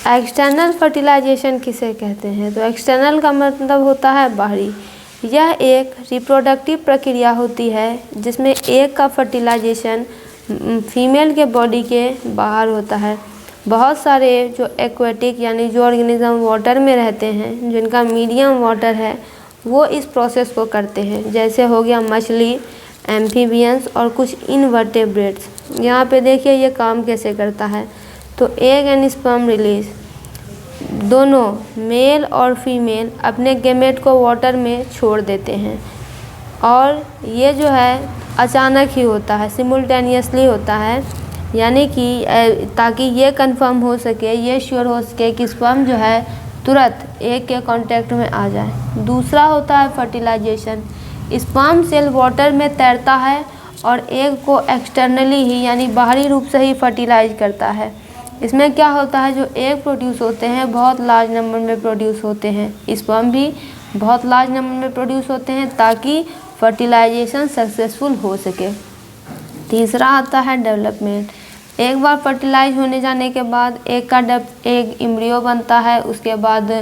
External fertilisation किसे कहते हैं? तो एक्सटर्नल का मतलब होता है बाहरी। यह एक रिप्रोडक्टिव प्रक्रिया होती है जिसमें एग का फर्टिलाइजेशन फीमेल के बॉडी के बाहर होता है। बहुत सारे जो एक्वेटिक यानी जो ऑर्गेनिज्म वाटर में रहते हैं, जिनका मीडियम वाटर है, वो इस प्रोसेस को करते हैं। जैसे हो गया मछली, एम्फीबियंस और कुछ इनवर्टेब्रेट्स। यहाँ पे देखिए ये काम कैसे करता है। तो एग एंड स्पर्म रिलीज, दोनों मेल और फीमेल अपने गैमेट को वाटर में छोड़ देते हैं और ये जो है अचानक ही होता है, सिमुल्टेनियसली होता है। यानी कि ताकि ये कंफर्म हो सके, ये श्योर हो सके कि स्पर्म जो है तुरंत एग के कांटेक्ट में आ जाए। दूसरा होता है फर्टिलाइजेशन। स्पर्म सेल वाटर में तैरता है और एग को एक्सटर्नली ही यानी बाहरी रूप से ही फर्टिलाइज करता है। इसमें क्या होता है, जो एग प्रोड्यूस होते हैं बहुत लार्ज नंबर में प्रोड्यूस होते हैं, स्पर्म भी बहुत लार्ज नंबर में प्रोड्यूस होते हैं ताकि फर्टिलाइजेशन सक्सेसफुल हो सके। तीसरा आता है डेवलपमेंट। एक बार फर्टिलाइज होने जाने के बाद एग एम्ब्रियो बनता है, उसके बाद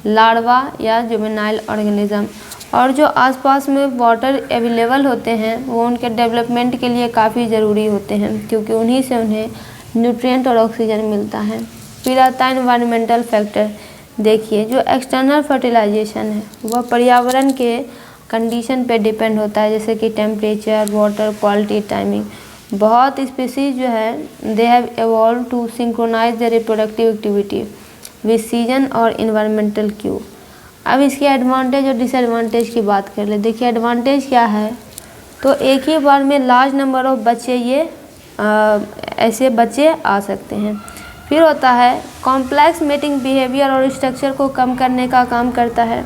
लार्वा या जुवेनाइल ऑर्गेनिज्म, और जो आसपास में वाटर अवेलेबल होते हैं वो उनके डेवलपमेंट के लिए काफ़ी ज़रूरी होते हैं, क्योंकि उन्हीं से उन्हें न्यूट्रिएंट और ऑक्सीजन मिलता है। फिर आता है एनवायरमेंटल फैक्टर। देखिए जो एक्सटर्नल फर्टिलाइजेशन है वह पर्यावरण के कंडीशन पे डिपेंड होता है, जैसे कि टेम्परेचर, वाटर क्वालिटी, टाइमिंग। बहुत स्पीसीज जो है they have evolve to synchronize the reproductive activity with season और इन्वायरमेंटल क्यू। अब इसके एडवांटेज और डिसएडवांटेज की बात कर ले। देखिए एडवांटेज क्या है, तो एक ही बार में लार्ज नंबर ऑफ बच्चे ऐसे बच्चे आ सकते हैं। फिर होता है कॉम्प्लेक्स मेटिंग बिहेवियर और स्ट्रक्चर को कम करने का काम करता है।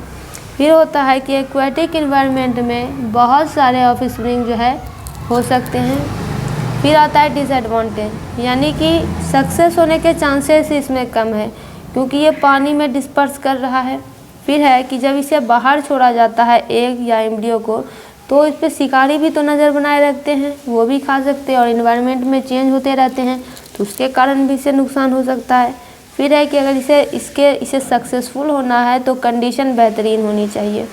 फिर होता है कि एक्वेटिक इन्वायरमेंट में बहुत सारे ऑफस्प्रिंग जो है हो सकते हैं। फिर आता है डिसएडवांटेज, यानी कि सक्सेस होने के चांसेस इसमें कम है क्योंकि ये पानी में डिस्पर्स कर रहा है। फिर है कि जब इसे बाहर छोड़ा जाता है एग या एम्ब्रियो को, तो इस पर शिकारी भी तो नज़र बनाए रखते हैं, वो भी खा सकते हैं और इन्वायरमेंट में चेंज होते रहते हैं, तो उसके कारण भी इसे नुकसान हो सकता है। फिर है कि अगर इसे सक्सेसफुल होना है तो कंडीशन बेहतरीन होनी चाहिए।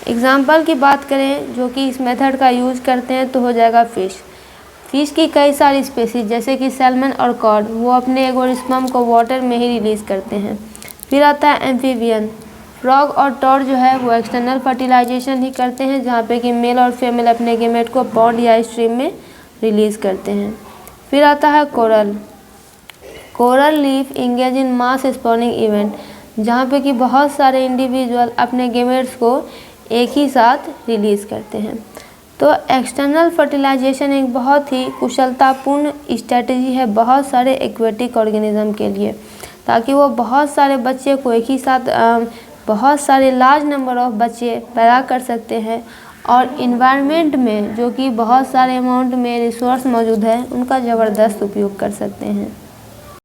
एग्जाम्पल की बात करें जो कि इस मेथड का यूज़ करते हैं तो हो जाएगा फ़िश की कई सारी स्पेसीज जैसे कि सैल्मन और कॉड, वो अपने एग और स्पर्म को वाटर में ही रिलीज़ करते हैं। फिर आता है एम्फीबियन। फ्रॉग और टॉड जो है वो एक्सटर्नल फर्टिलाइजेशन ही करते हैं, जहाँ पे कि मेल और फीमेल अपने गैमेट को पॉन्ड या स्ट्रीम में रिलीज़ करते हैं। फिर आता है coral leaf engage in mass spawning event, जहाँ पे कि बहुत सारे इंडिविजुअल अपने गैमेट्स को एक ही साथ रिलीज़ करते हैं। तो एक्सटर्नल फर्टिलाइजेशन एक बहुत ही कुशलतापूर्ण स्ट्रेटजी है बहुत सारे एक्वेटिक ऑर्गेनिज्म के लिए, ताकि वो बहुत सारे बच्चे को एक ही साथ बहुत सारे लार्ज नंबर ऑफ बच्चे पैदा कर सकते हैं और इन्वायरमेंट में जो कि बहुत सारे अमाउंट में रिसोर्स मौजूद है उनका ज़बरदस्त उपयोग कर सकते हैं।